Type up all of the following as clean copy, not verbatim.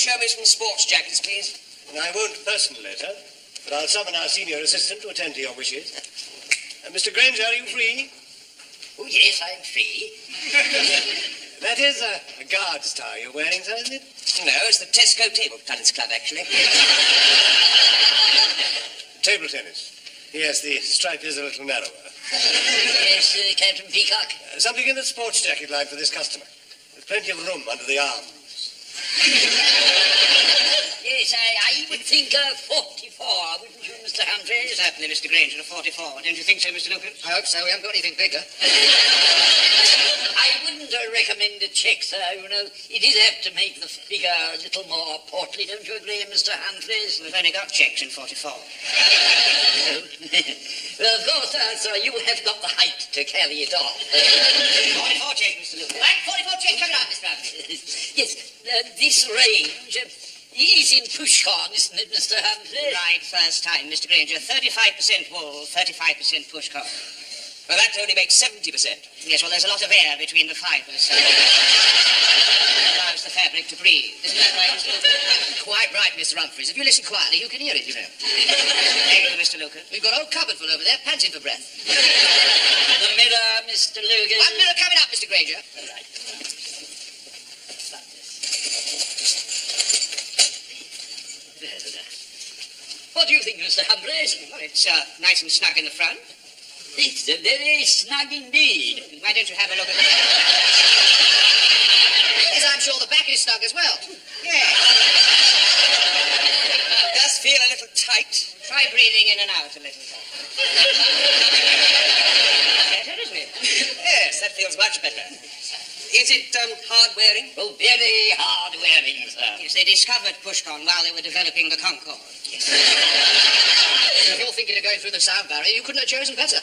show me some sports jackets, please? I won't personally, sir, but I'll summon our senior assistant to attend to your wishes. Mr. Granger, are you free? Oh, yes, I'm free. That is a guard's tie you're wearing, sir, isn't it? No, it's the Tesco Table Tennis Club, actually. Table tennis. Yes, the stripe is a little narrower. Yes, Captain Peacock. Something in the sports jacket line for this customer. There's plenty of room under the arms. Yes, I would think 44, wouldn't you, Mr. Humphreys? Certainly, Mr. Granger, a 44. Don't you think so, Mr. Lucas? I hope so. We haven't got anything bigger. I wouldn't recommend a check, sir. You know, it is apt to make the figure a little more portly. Don't you agree, Mr. Humphreys? We've only got checks in 44. Well, of course, sir, you have got the height to carry it off. 44 check, Mr. Lucas. Right, 44 check coming up, Mr. Humphreys. Yes, this range is in pushcorn, isn't it, Mr. Humphreys? Right, first time, Mr. Granger. 35% wool, 35% pushcorn. Well, that only makes 70%. Yes, well, there's a lot of air between the fibres, so allows the fabric to breathe. Isn't that right, Mr. Lucas? Quite right, Mr. Humphreys. If you listen quietly, you can hear it, you know. Thank you, Mr. Lucas. We've got a whole cupboard full over there, panting for breath. The mirror, Mr. Lucas. One mirror coming up, Mr. Granger. Right. What do you think, Mr. Humphreys? Well, it's nice and snug in the front. It's very snug indeed. Why don't you have a look at the... Yes, I'm sure the back is snug as well. Yes. Does feel a little tight. Try breathing in and out a little. Better, isn't it? Yes, that feels much better. Is it hard wearing? Oh, very hard wearing, sir. Yes, they discovered pushcorn while they were developing the Concorde. Yes. If you're thinking of going through the sound barrier, you couldn't have chosen better.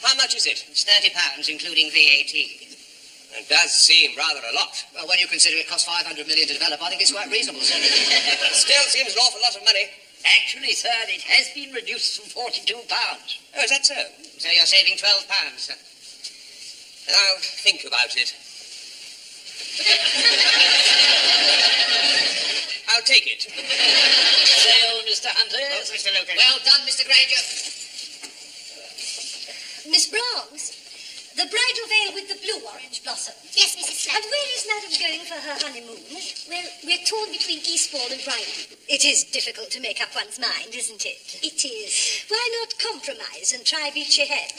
How much is it? It's £30, including VAT. It does seem rather a lot. Well, when you consider it cost 500 million to develop, I think it's quite reasonable, sir. It still seems an awful lot of money. Actually, sir, it has been reduced from £42. Oh, is that so? So you're saving £12, sir. I'll think about it. I'll take it. Sale, Mr. Hunter. Oh, Mr. Lucas. Well done, Mr. Granger. Miss Brahms, the bridal veil with the blue-orange blossom. Yes, Mrs. Slack. And where is Madam going for her honeymoon? Well, we're torn between Eastbourne and Brighton. It is difficult to make up one's mind, isn't it? It is. Why not compromise and try Beachy Head?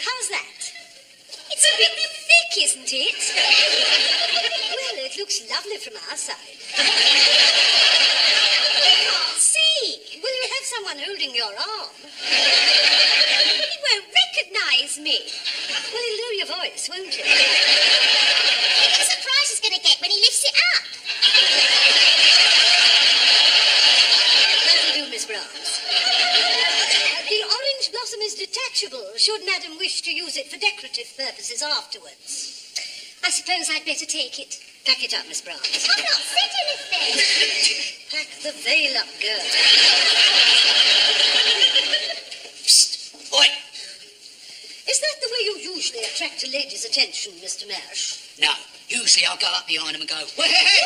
How's that? It's a bit thick, isn't it? Well, it looks lovely from our side. I can't see. Will you have someone holding your arm? He won't recognise me. Well, he'll know your voice, won't he? Think the surprise he's going to get when he lifts it up. That'll do, Miss Brahms. The orange blossom is detachable, should Madam wish to use it for decorative purposes afterwards. I suppose I'd better take it. Pack it up, Miss Brahms. I've not said anything. Pack the veil up, girl. Psst. Oi. Is that the way you usually attract a lady's attention, Mr. Mash? No. Usually I'll go up behind him and go, hey, hey, hey.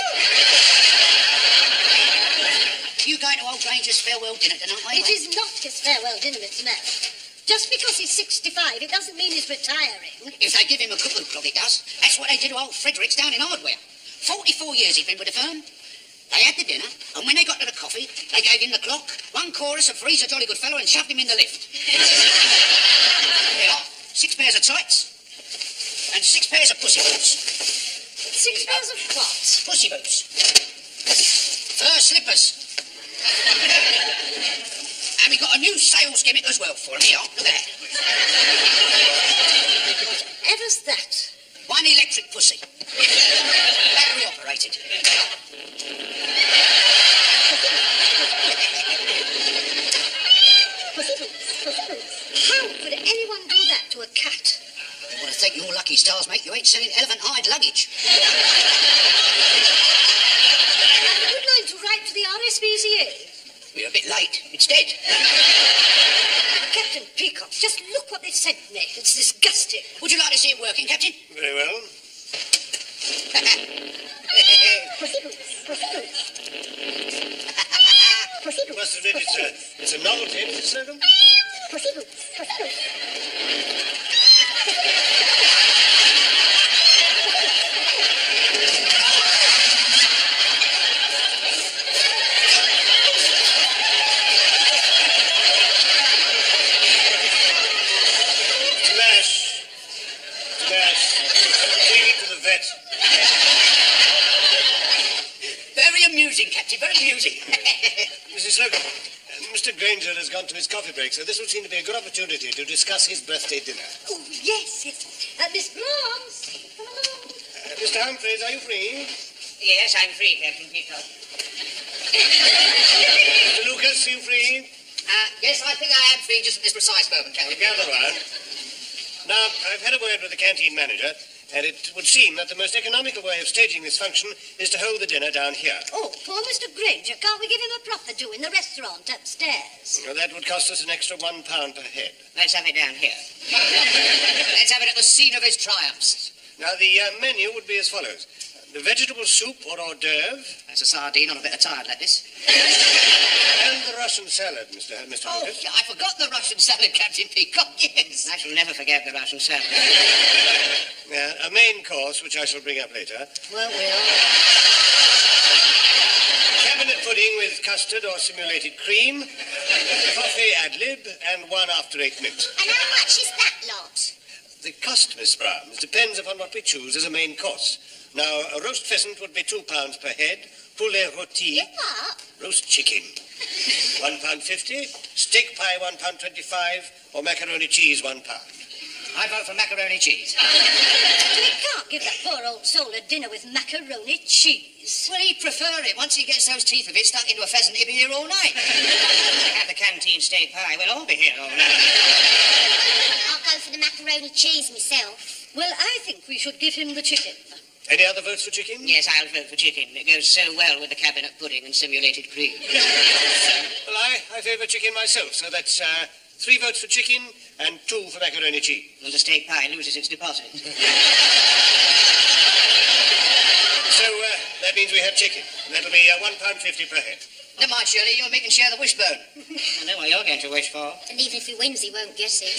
You going to old Granger's farewell dinner tonight, mate? It is not his farewell dinner, Mr. Mash. Just because he's 65, it doesn't mean he's retiring. If they give him a cuckoo clock, it does. That's what they did to old Fredericks down in Hardware. 44 years he'd been with the firm. They had the dinner, and when they got to the coffee, they gave him the clock, one chorus of Free's a Jolly Good Fellow, and shoved him in the lift. Yeah, 6 pairs of tights, and 6 pairs of pussy boots. 6 pairs of what? Pussy boots. Fur slippers. And we got a new sales gimmick as well for him. Here, look at that. Whatever's that? One electric pussy. Battery operated. How could anyone do that to a cat? You want to thank your lucky stars, mate. You ain't selling elephant-hide luggage. Have a good mind to write to the RSPCA. We're a bit late. It's dead. Captain Peacock. Peacock, just look what they've sent me. It's disgusting. Would you like to see it working, Captain? Very well. Pussy boots. Pussy boots. Pussy boots. Must admit, it's a novelty, Mrs. Slocum. Pussy boots. Pussy boots. Very amusing, Captain, very amusing. Mrs. Slocum, Mr. Granger has gone to his coffee break, so this would seem to be a good opportunity to discuss his birthday dinner. Oh, yes, yes. Miss Brahms, come along. Mr. Humphreys, are you free? Yes, I'm free, Captain Peacock. Mr. Lucas, are you free? Yes, I think I am free just at this precise moment, Captain. Gather round. Now, I've had a word with the canteen manager, and it would seem that the most economical way of staging this function is to hold the dinner down here. Oh, poor Mr. Granger. Can't we give him a proper do in the restaurant upstairs? Now, that would cost us an extra £1 per head. Let's have it down here. Let's have it at the scene of his triumphs. Now, the menu would be as follows. The vegetable soup or hors d'oeuvre. That's a sardine on a bit of tired lettuce. And the Russian salad, Mr. Oh, Lucas. yeah, I forgot the Russian salad, Captain Peacock, yes. I shall never forget the Russian salad. A main course, which I shall bring up later. Well. Cabinet pudding with custard or simulated cream, coffee ad lib, and one after 8 minutes. And how much is that lot? The cost, Miss Brahms, depends upon what we choose as a main course. Now, a roast pheasant would be £2 per head, poulet rôti, What? roast chicken, £1.50, steak pie £1.25, or macaroni cheese £1. I vote for macaroni cheese. We can't give that poor old soul a dinner with macaroni cheese. Well, he'd prefer it. Once he gets those teeth of his stuck into a pheasant, he'll be here all night. Have the canteen steak pie. We'll all be here all night. I'll go for the macaroni cheese myself. Well, I think we should give him the chicken. Any other votes for chicken? Yes, I'll vote for chicken. It goes so well with the cabinet pudding and simulated cream. Well, I favour chicken myself, so that's 3 votes for chicken and 2 for macaroni cheese. And the steak pie loses its deposit. So that means we have chicken. That'll be £1.50 per head. Never mind, Shirley, you and me can share the wishbone. I know what you're going to wish for. And even if he wins, he won't get it.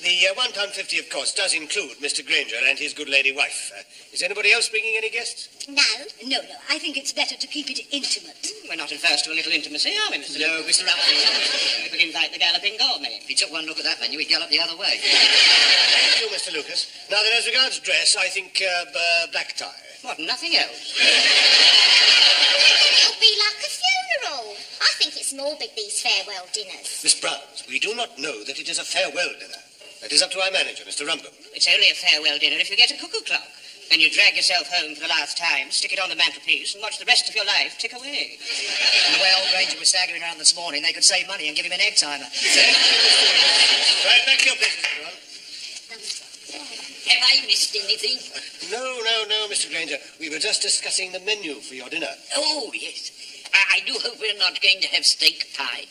The £1.50, of course, does include Mr. Granger and his good lady wife. Is anybody else bringing any guests? No. No, I think it's better to keep it intimate. We're not adverse to a little intimacy, are we, Mr. No, Mr. Humphreys. We could invite the galloping gourmet. If he took one look at that menu, he'd gallop the other way. Thank you, Mr. Lucas. Now, then, as regards dress, I think black tie. What, nothing else? It'll be like a funeral. I think it's morbid, these farewell dinners. Miss Browns, we do not know that it is a farewell dinner. That is up to our manager, Mr. Rumble. It's only a farewell dinner if you get a cuckoo clock. Then you drag yourself home for the last time, stick it on the mantelpiece, and watch the rest of your life tick away. And the way old Granger was staggering around this morning, they could save money and give him an egg timer. Right, back to your place, Mr. Brown. Have I missed anything? No, Mr. Granger. We were just discussing the menu for your dinner. Oh, yes. I do hope we're not going to have steak pie.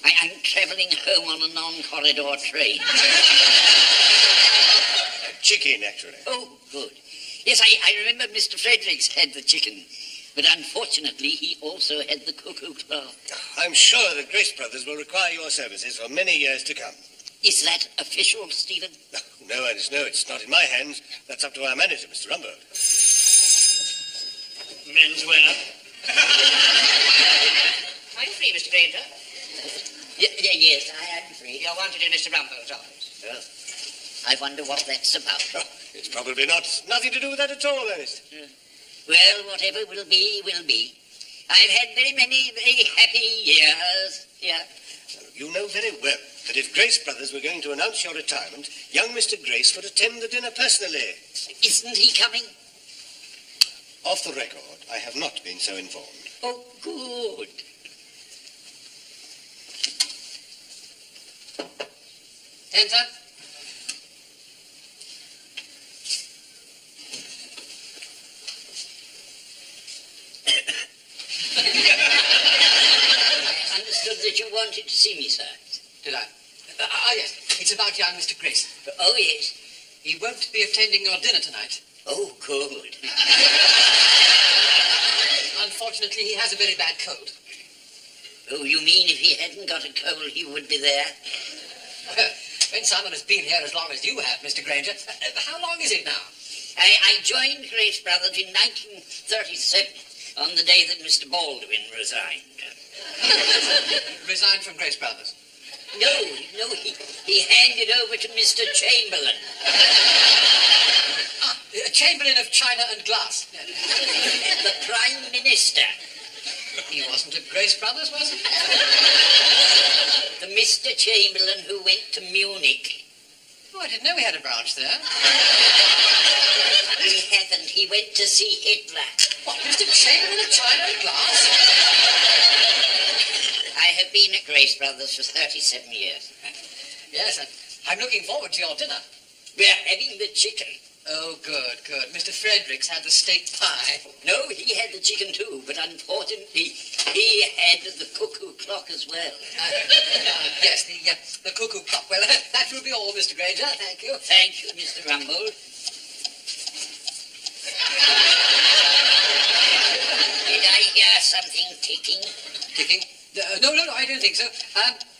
I'm travelling home on a non-corridor train. Chicken, actually. Oh, good. Yes, I remember Mr. Fredericks had the chicken, but unfortunately he also had the cuckoo clock. I'm sure the Grace Brothers will require your services for many years to come. Is that official, Stephen? No, Ernest, no, it's not in my hands. That's up to our manager, Mr. Rumble. Menswear. I'm free, Mr. Granger. Yes, I am free. You're wanted in Mr. Rumble's office. Well, I wonder what that's about. Oh, it's probably nothing to do with that at all, Ernest. Well, whatever will be, will be. I've had many very happy years here. You know very well that if Grace Brothers were going to announce your retirement, young Mr. Grace would attend the dinner personally. Isn't he coming? Off the record, I have not been so informed. Oh, good. Enter. I understood that you wanted to see me, sir. Did I? Yes. It's about young Mr. Grace. Oh, yes. He won't be attending your dinner tonight. Oh, good. Unfortunately, he has a very bad cold. Oh, you mean if he hadn't got a cold, he would be there? Well, when someone has been here as long as you have, Mr. Granger, how long is it now? I joined Grace Brothers in 1937, on the day that Mr. Baldwin resigned. Resigned from Grace Brothers? No, he handed over to Mr. Chamberlain. Chamberlain of China and Glass. The Prime Minister. He wasn't at Grace Brothers, was he? The Mr. Chamberlain who went to Munich. Oh, I didn't know we had a branch there. We haven't. He went to see Hitler. What, Mr. Chamberlain of China and Glass? I have been at Grace Brothers for 37 years. Yes, I'm looking forward to your dinner. We're having the chicken. Oh, good. Mr. Fredericks had the steak pie. No, he had the chicken too, but unfortunately, he had the cuckoo clock as well. Yes, the cuckoo clock. Well, that will be all, Mr. Granger. Thank you. Thank you, Mr. Rumbold. Did I hear something ticking? Ticking? No, I don't think so.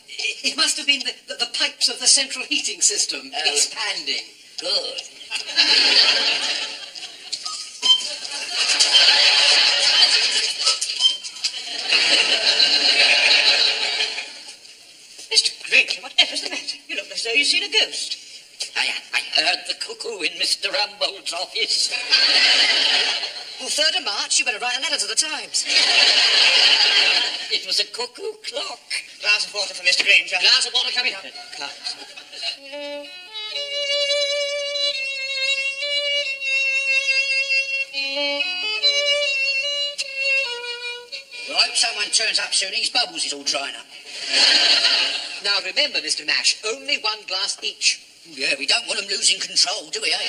It must have been the pipes of the central heating system expanding. Good. Mr. Granger, whatever's the matter? You look as though you've seen a ghost. I heard the cuckoo in Mr. Rumbold's office. Well, 3rd of March, you better write a letter to the Times. It was a cuckoo clock. Glass of water for Mr. Granger. Glass of water coming up. Well, I hope someone turns up soon. These bubbles is all drying up. Now, remember, Mr. Nash, only one glass each. Yeah, we don't want them losing control, do we, eh?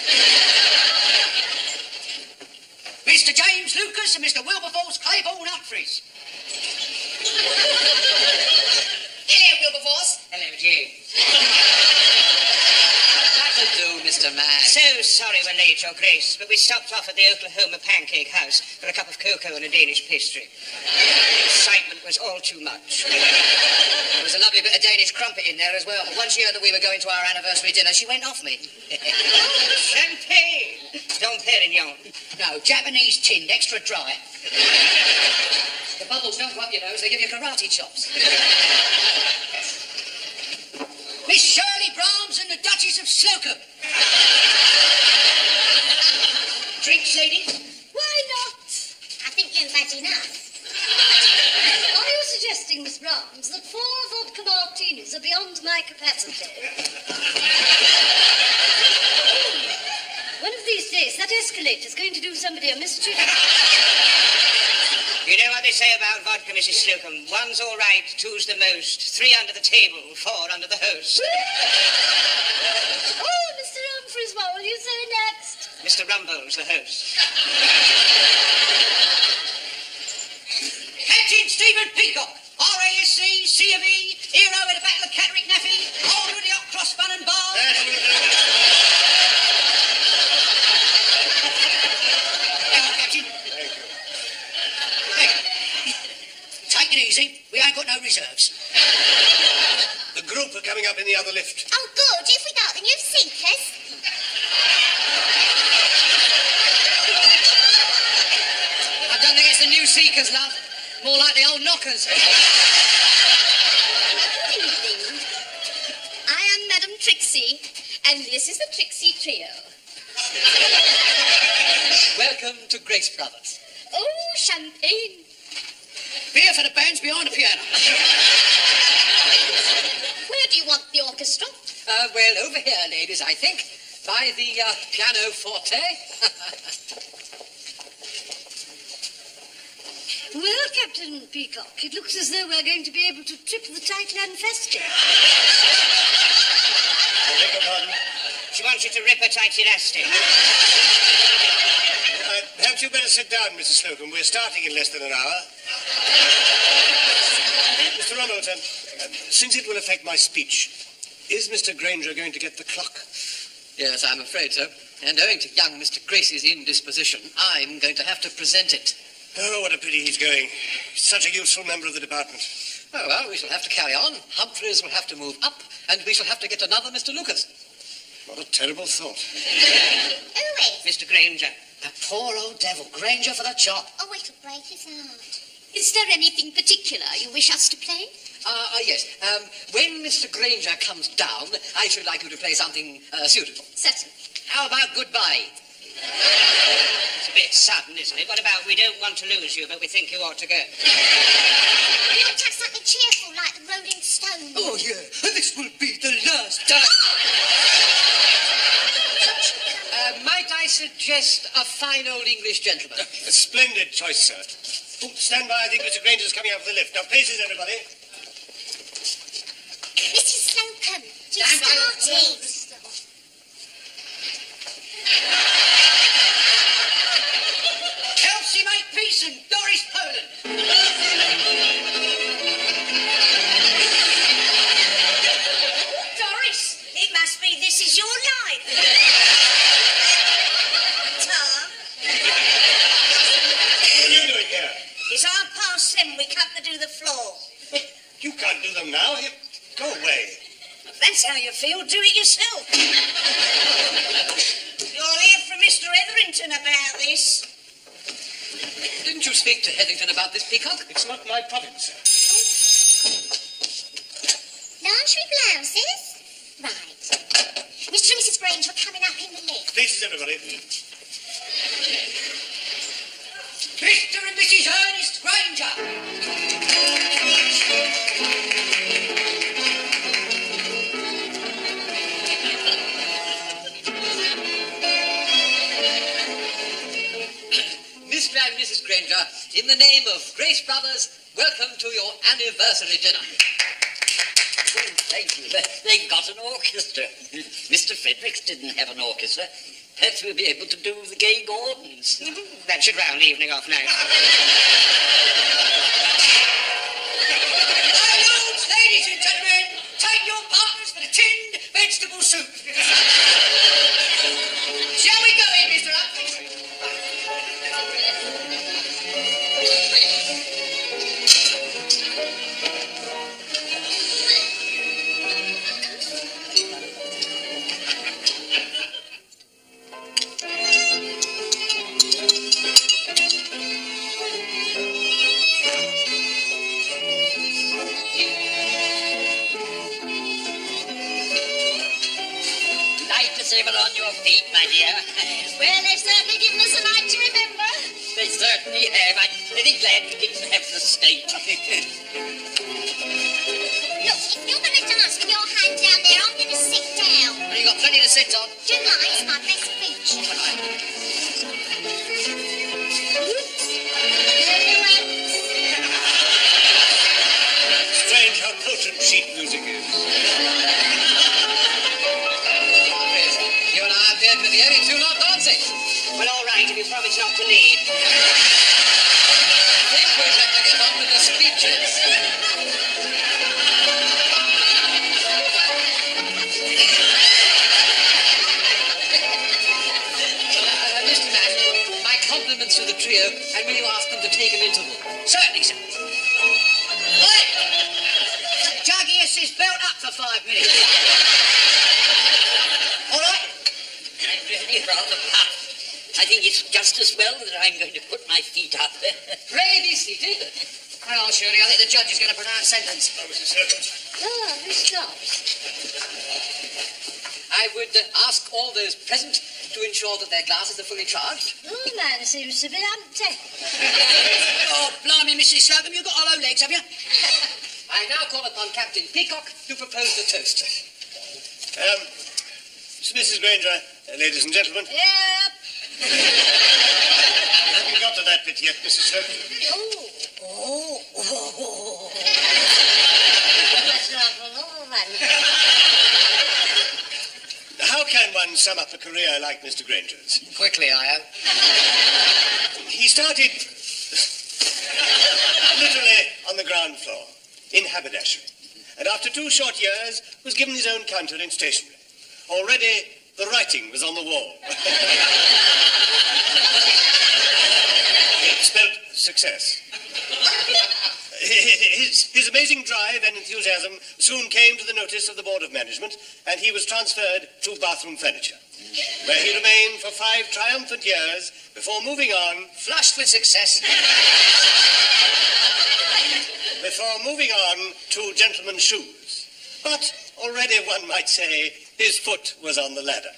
Mr. James Lucas and Mr. Wilberforce Claiborne Humphreys. Hello, Wilberforce. Hello, James. That'll do, Mr. Nash. So sorry we're late, Your Grace, but we stopped off at the Oklahoma Pancake House for a cup of cocoa and a Danish pastry. The excitement was all too much. There was a lovely bit of Danish crumpet in there as well. But once she heard that we were going to our anniversary dinner, she went off me. Champagne! Dom Perignon. No, Japanese tinned, extra dry. The bubbles don't go up your nose, they give you karate chops. Miss Shirley Brahms and the Duchess of Slocum. Drinks, ladies? Why not? I think you've had enough. Are you suggesting, Miss Brahms, that 4 vodka martinis are beyond my capacity? One of these days, that escalator's going to do somebody a mischief. You know what they say about vodka, Mrs. Slocum? 1's all right, 2's the most, 3 under the table, 4 under the host. Oh, Mr. Humphreys, what will you say next? Mr. Rumbold's the host. Captain Stephen Peacock, RASC, C of E, hero in the Battle of Catterick Naffy, holder of the Hot Cross Bun and Bar. Hang on, Captain. Thank you. Hey, take it easy. We ain't got no reserves. The group are coming up in the other lift. Oh, good. If we got the new seekers. I don't think it's the new seekers, love. More like the old knockers. Good evening. I am Madam Trixie, and this is the Trixie Trio. Welcome to Grace Brothers. Oh, champagne. Beer for the bands behind the piano. Where do you want the orchestra? Well, over here, ladies, I think, by the pianoforte. Well, Captain Peacock, it looks as though we're going to be able to trip the Tightland Festival. I beg your pardon. She wants you to rip a tight elastic. Perhaps you'd better sit down, Mrs. Slocum. We're starting in less than an hour. Mr. Mr. Ronald, since it will affect my speech, is Mr. Granger going to get the clock? Yes, I'm afraid so. And owing to young Mr. Gracie's indisposition, I'm going to have to present it. Oh, what a pity he's going. He's such a useful member of the department. Oh, well, we shall have to carry on. Humphreys will have to move up, and we shall have to get another Mr. Lucas. What a terrible thought. Who is? Mr. Granger. The poor old devil. Granger for the chop. Oh, it'll break his heart. Is there anything particular you wish us to play? Yes. When Mr. Granger comes down, I should like you to play something suitable. Certainly. How about goodbye? It's a bit sudden, isn't it? What about we don't want to lose you, but we think you ought to go? We ought to have something cheerful like the Rolling Stones. Oh, yeah. This will be the last time. Might I suggest a fine old English gentleman? A splendid choice, sir. Oh, stand by. I think Mr. Granger's coming up with the lift. Now, places, everybody. Mrs. Slocum, you Stand by. started. Elsie Makepeace and Doris Poland. Doris, it must be this is your life. Tom, What are you doing here? it's 7:30. We come to do the floor. But you can't do them now. Go away. If that's how you feel, do it yourself. You'll hear from Mr. Etherington about this. Didn't you speak to Hetherington about this, Peacock? It's not my province, sir. Lingerie blouses? Right. Mr. and Mrs. Granger are coming up in the lift. Places, everybody. Mr. and Mrs. Ernest Granger. Mr. and Mrs. Granger, in the name of Grace Brothers, welcome to your anniversary dinner. Thank you. They got an orchestra. Mr. Fredericks didn't have an orchestra. Perhaps we'll be able to do the gay Gordons. That should round the evening off nice. Salute, ladies and gentlemen. Take your partners for the tinned vegetable soup. Shall we go in, Mr. Humphreys? On your feet, my dear. Well, they've certainly given us a night to remember. They certainly have. I'm very glad we didn't have the state. Look, if you're going to dance with your hand down there, I'm going to sit down. Well, you've got plenty to sit on. July is my best feature. Strange how potent sheet music is. You and I appear to be the only two not dancing. Well, all right, if you promise not to lead. I think we'll have to get on with the speeches. Mr. Matt, my compliments to the trio, and will you ask them to take an interval? Certainly, sir. Oi! Juggius is built up for 5 minutes. All right? I'm really rather puffed. I think it's just as well that I'm going to put my feet up. Pray be seated. Well, Shirley, I think the judge is going to pronounce sentence. Oh, Mrs. Serpent. Oh, who stops? I would ask all those present to ensure that their glasses are fully charged. Oh, man seems to be empty. Oh, blimey, Mrs. Slocum, you've got hollow legs, have you? I now call upon Captain Peacock to propose the toast. Mrs. Granger, ladies and gentlemen. Yep. Have you got to that bit yet, Mrs. Serpent? Oh. That's not for all, man. How can one sum up a career like Mr. Granger's? Quickly, I hope. He started literally on the ground floor, in haberdashery, and after 2 short years was given his own counter in stationery. Already the writing was on the wall. It spelled success. His amazing drive and enthusiasm soon came to the notice of the Board of Management, and he was transferred to bathroom furniture, where he remained for 5 triumphant years before moving on, Flushed with success. to gentlemen's shoes. But already one might say his foot was on the ladder.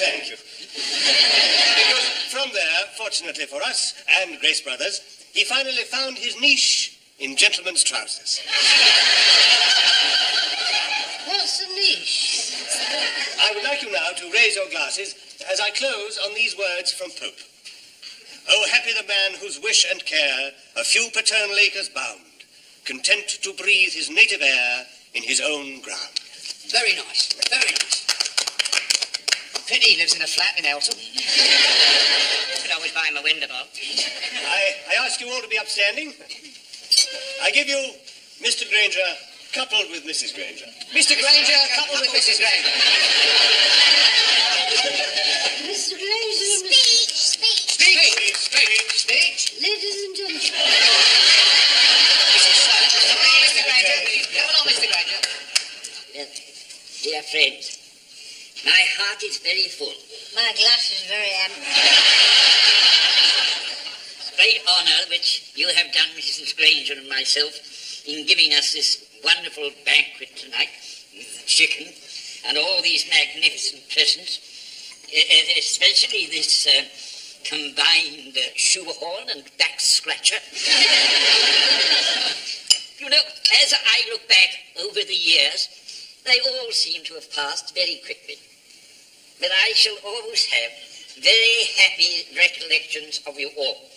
Thank you. Because from there, fortunately for us and Grace Brothers, he finally found his niche in gentlemen's trousers. What's a niche? I would like you now to raise your glasses as I close on these words from Pope. Oh, happy the man whose wish and care a few paternal acres bound, content to breathe his native air in his own ground. Very nice, very nice. Pity he lives in a flat in Eltham. Could always buy him a window box. I ask you all to be upstanding. I give you Mr. Granger coupled with Mrs. Granger. Mr. Granger, coupled with Mrs. Granger. Mr. Granger and Speech. Ladies and gentlemen. Mr. Granger. Come along, Mr. Granger. Well, dear friends, my heart is very full. My glass is very empty. Great honour which you have done, Mrs. Granger and myself, in giving us this wonderful banquet tonight, with the chicken and all these magnificent presents, especially this combined shoehorn and back scratcher. You know, as I look back over the years, they all seem to have passed very quickly. But I shall always have very happy recollections of you all.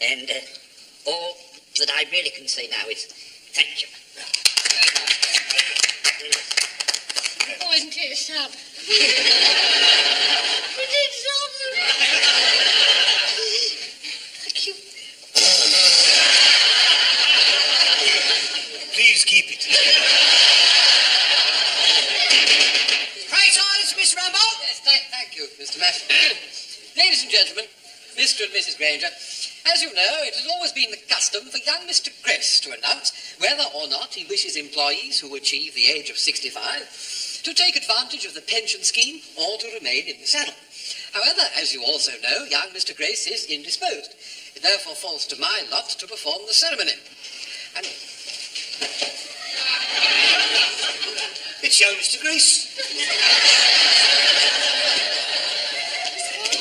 And all that I really can say now is thank you. Oh, isn't it sad? It is sad. Thank you. Please keep it. Pray silence, Miss Rambo. Yes, thank you, Mr. Mash. Ladies and gentlemen, Mr. and Mrs. Granger, as you know, it has always been the custom for young Mr. Gress to announce whether or not he wishes employees who achieve the age of 65 to take advantage of the pension scheme or to remain in the saddle. However, as you also know, young Mr. Gress is indisposed. It therefore falls to my lot to perform the ceremony. And It's young Mr. Grace.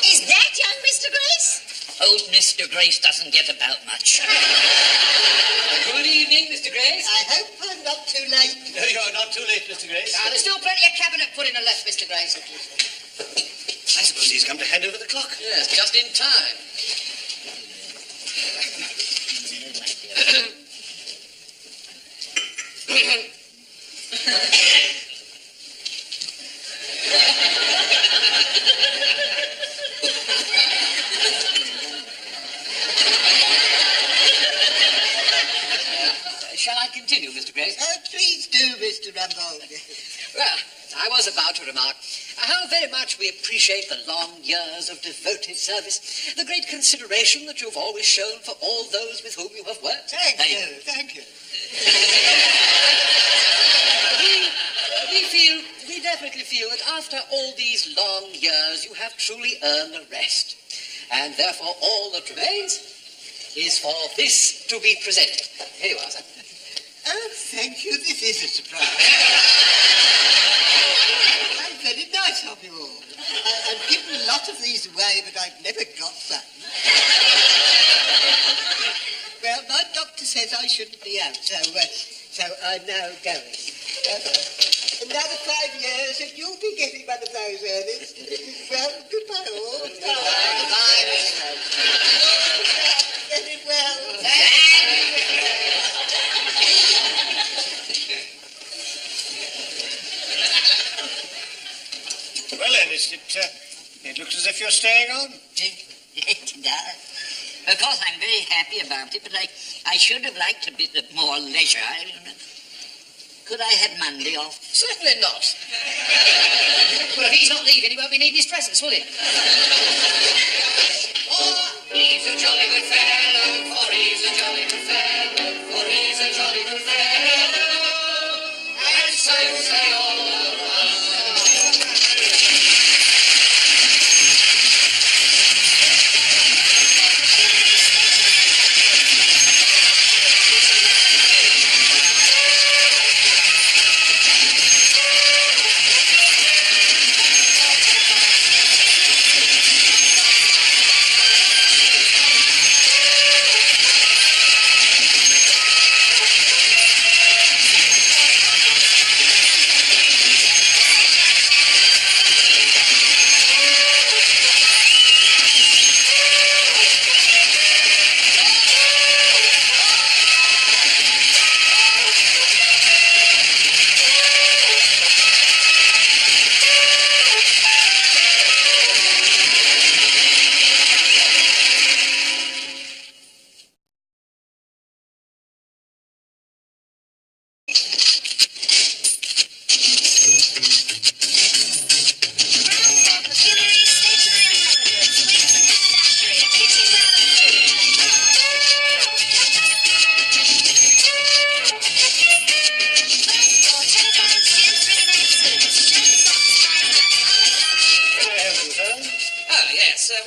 Is that young Mr. Grace? Old Mr. Grace doesn't get about much. good evening, Mr. Gress. I hope I'm not too late. No, you're not too late, Mr. Grace. There's still plenty of cabinet pudding left, Mr. Grace. I suppose he's come to hand over the clock. Yes, just in time. Shall I continue, Mr. Grace? Please do, Mr. Rambo. Well, I was about to remark how very much we appreciate the long years of devoted service, the great consideration that you've always shown for all those with whom you have worked. Thank you. We definitely feel that after all these long years, you have truly earned a rest. And therefore, all that remains is for this to be presented. Here you are, sir. Oh, thank you. This is a surprise. How very nice of you all. I've given a lot of these away, but I've never got some. Well, my doctor says I shouldn't be out, so I'm now going. Another 5 years, and you'll be getting one of those earnings. Well, goodbye all. Goodbye. Very well. Well, Ernest, it looks as if you're staying on. It does. Of course, I'm very happy about it, but I should have liked a bit of more leisure. Could I have Monday off? Certainly not. Well, if he's not leaving, he won't be needing his presents, will he? For he's a jolly good fellow, for he's a jolly good fellow, for he's a jolly good fellow, and so say all around.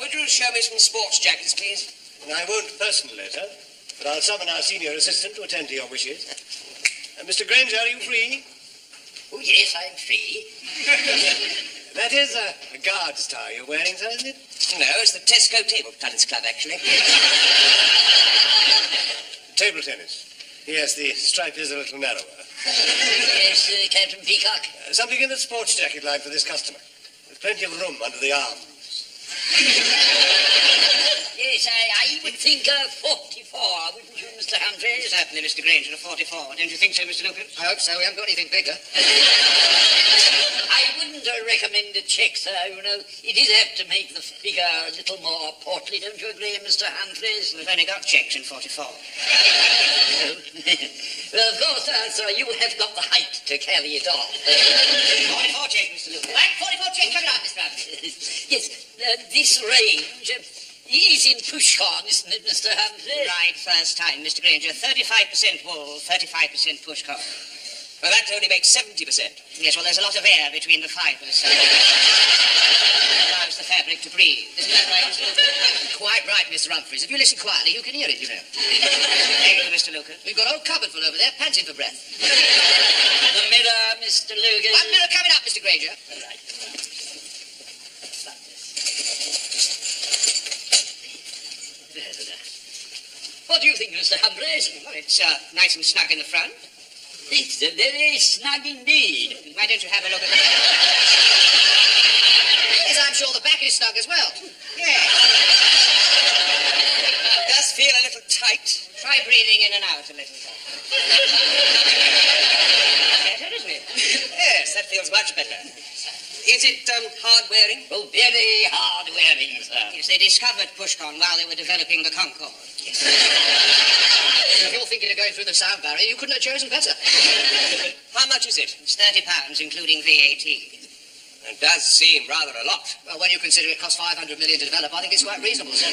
Would you show me some sports jackets, please? I won't personally, sir, but I'll summon our senior assistant to attend to your wishes. Mr. Granger, are you free? Oh, yes, I'm free. That is a guard's tie you're wearing, sir, isn't it? No, it's the Tesco Table Tennis Club, actually. Table tennis. Yes, the stripe is a little narrower. Yes, Captain Peacock. Something in the sports jacket line for this customer. There's plenty of room under the arms. Yes, I would think 44, wouldn't you, Mr. Humphreys? Certainly, Mr. Granger, a 44. Don't you think so, Mr. Lucas? I hope so. We haven't got anything bigger. I wouldn't recommend a check, sir. You know, it is apt to make the figure a little more portly, don't you agree, Mr. Humphreys? We've only got checks in 44. Well, of course, sir, you have got the height to carry it off. 44 check, Mr. Lucas. Right, 44 check coming up, Mr. Humphreys. Yes, this range is in pushcorn, isn't it, Mr. Humphreys? Right, first time, Mr. Granger. 35% wool, 35% pushcorn. Well, that only makes 70%. Yes, well, there's a lot of air between the fibres, so allows the fabric to breathe. Isn't that right, Mr. Lucas? Quite right, Mr. Humphreys. If you listen quietly, you can hear it, you know. Thank you, Mr. Lucas. We've got a whole cupboard full over there, panting for breath. The mirror, Mr. Lucas. One mirror coming up, Mr. Granger. Right. What do you think, Mr. Humphreys? Well, it's nice and snug in the front. It's very snug indeed. Why don't you have a look at the... Yes, I'm sure the back is snug as well. Yeah. Does feel a little tight. Try breathing in and out a little. Better, isn't it? Yes, that feels much better. Is it hard wearing? Oh, very hard wearing, sir. Yes, they discovered pushcorn while they were developing the Concorde. Yes. If you're thinking of going through the sound barrier, you couldn't have chosen better. How much is it? It's £30, including VAT. It does seem rather a lot. Well, when you consider it cost 500 million to develop, I think it's quite reasonable, sir.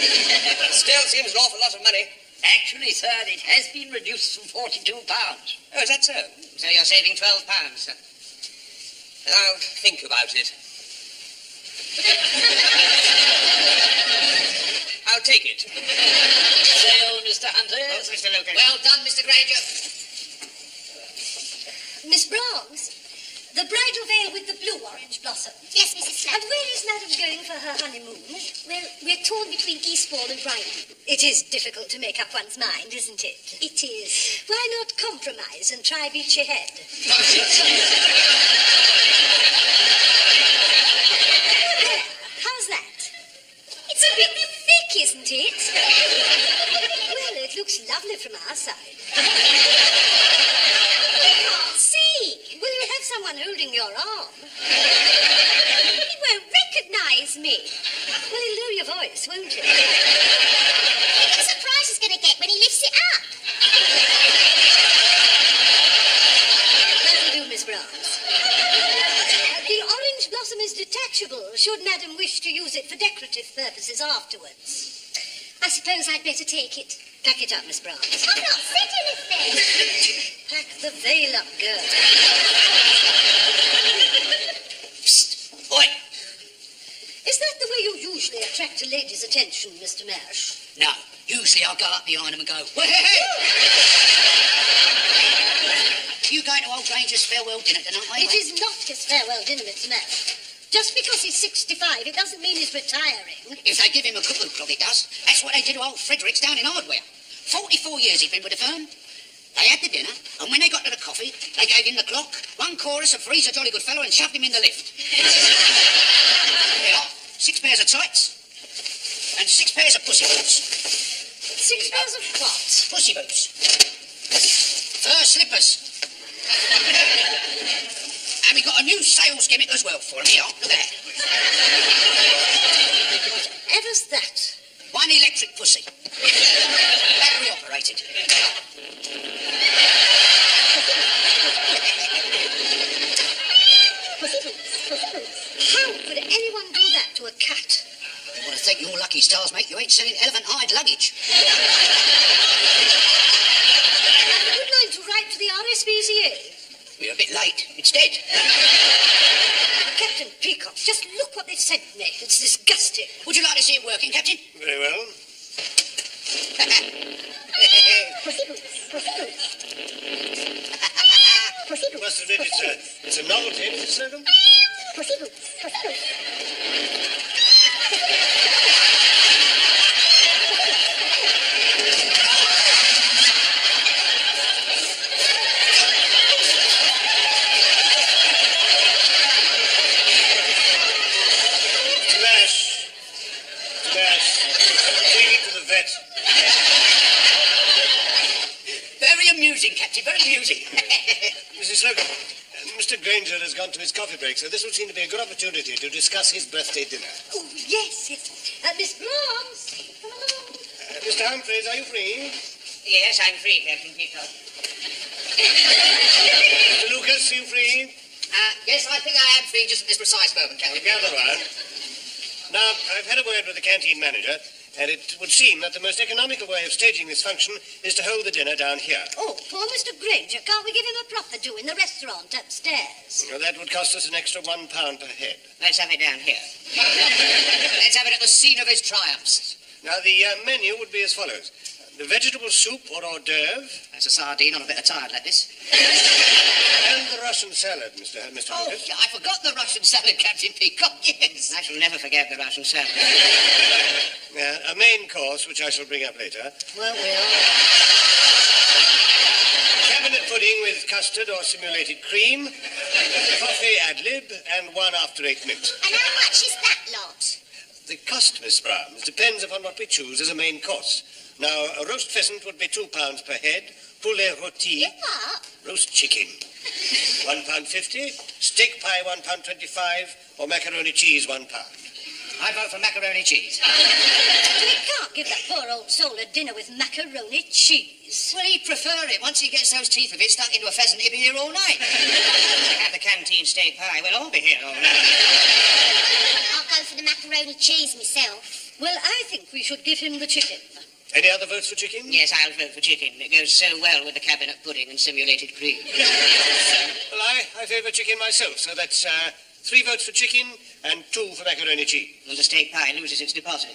Still seems an awful lot of money. Actually, sir, it has been reduced from £42. Oh, is that so? So you're saving £12, sir. I'll think about it. I'll take it. Sale, Mr. Hunter. Oh, Mr. Lucas. Well done, Mr. Granger. Miss Brahms, the bridal veil with the blue-orange blossom. Yes, Mrs. Slack. And where is Madam going for her honeymoon? Well, we're torn between Eastbourne and Brighton. It is difficult to make up one's mind, isn't it? It is. Why not compromise and try Beachy Head? There, how's that? It's a bit thick, isn't it? Well, it looks lovely from our side. I can't see. Will you have someone holding your arm? He won't recognise me. Well, he'll know your voice, won't he? It's afterwards. I suppose I'd better take it. Pack it up, Miss Brown. I've not said anything. Pack the veil up, girl. Psst, boy. Is that the way you usually attract a lady's attention, Mr. Mash? No, usually I'll go up behind them and go, "Hey, hey, hey!" You going to old Granger's farewell dinner tonight, are you? It is not his farewell dinner, Mr. Mash. Just because he's 65, it doesn't mean he's retiring. If they give him a cuckoo clock, it does. That's what they did to old Fredericks down in Hardware. 44 years he'd been with the firm. They had the dinner, and when they got to the coffee, they gave him the clock, one chorus of "Freeze a Jolly Good Fellow," and shoved him in the lift. There you are. 6 pairs of tights and 6 pairs of pussy boots. 6 pairs of what? Pussy boots. Fur slippers. And we got a new sales gimmick as well for him. Here, look at that. Whatever's that? One electric pussy. Battery operated. How could anyone do that to a cat? You want to thank your lucky stars, mate. You ain't selling elephant-hide luggage. I would like to write to the RSPCA. We're a bit late. It's dead. Captain Peacock, just look what they sent me. It's disgusting. Would you like to see it working, Captain? Very well. Must admit, it's a novelty, Mrs. Slocum. Very amusing, Captain, very amusing. Mrs. Slocum, Mr. Granger has gone to his coffee break, so this would seem to be a good opportunity to discuss his birthday dinner. Oh, yes, yes. Miss Brahms, come along. Mr. Humphreys, are you free? Yes, I'm free, Captain Peacock. Mr. Lucas, are you free? Yes, I think I am free just at this precise moment, Captain. Gather round. Now, I've had a word with the canteen manager, and it would seem that the most economical way of staging this function is to hold the dinner down here. Oh, poor Mr. Granger. Can't we give him a proper do in the restaurant upstairs? Well, that would cost us an extra £1 per head. Let's have it down here. Let's have it at the scene of his triumphs. Now, the menu would be as follows. The vegetable soup or hors d'oeuvre. That's a sardine on a bit of tired lettuce. And the Russian salad, Mr. Oh, Lucas. I forgot the Russian salad, Captain Peacock, yes. I shall never forget the Russian salad. A main course, which I shall bring up later. Well. Cabinet pudding with custard or simulated cream, coffee ad lib, and 1 after-8 mint. And how much is that lot? The cost, Miss Brahms, depends upon what we choose as a main course. Now, a roast pheasant would be £2 per head, poulet rôti, What? roast chicken, £1.50, steak pie £1.25, or macaroni cheese £1. I vote for macaroni cheese. We can't give that poor old soul a dinner with macaroni cheese. Well, he'd prefer it. Once he gets those teeth of his stuck into a pheasant, he'll be here all night. Have the canteen steak pie. We'll all be here all night. I'll go for the macaroni cheese myself. Well, I think we should give him the chicken. Any other votes for chicken? Yes, I'll vote for chicken. It goes so well with the cabinet pudding and simulated cream. Well, I favour chicken myself, so that's 3 votes for chicken, and 2 for macaroni cheese. And the steak pie loses its deposit.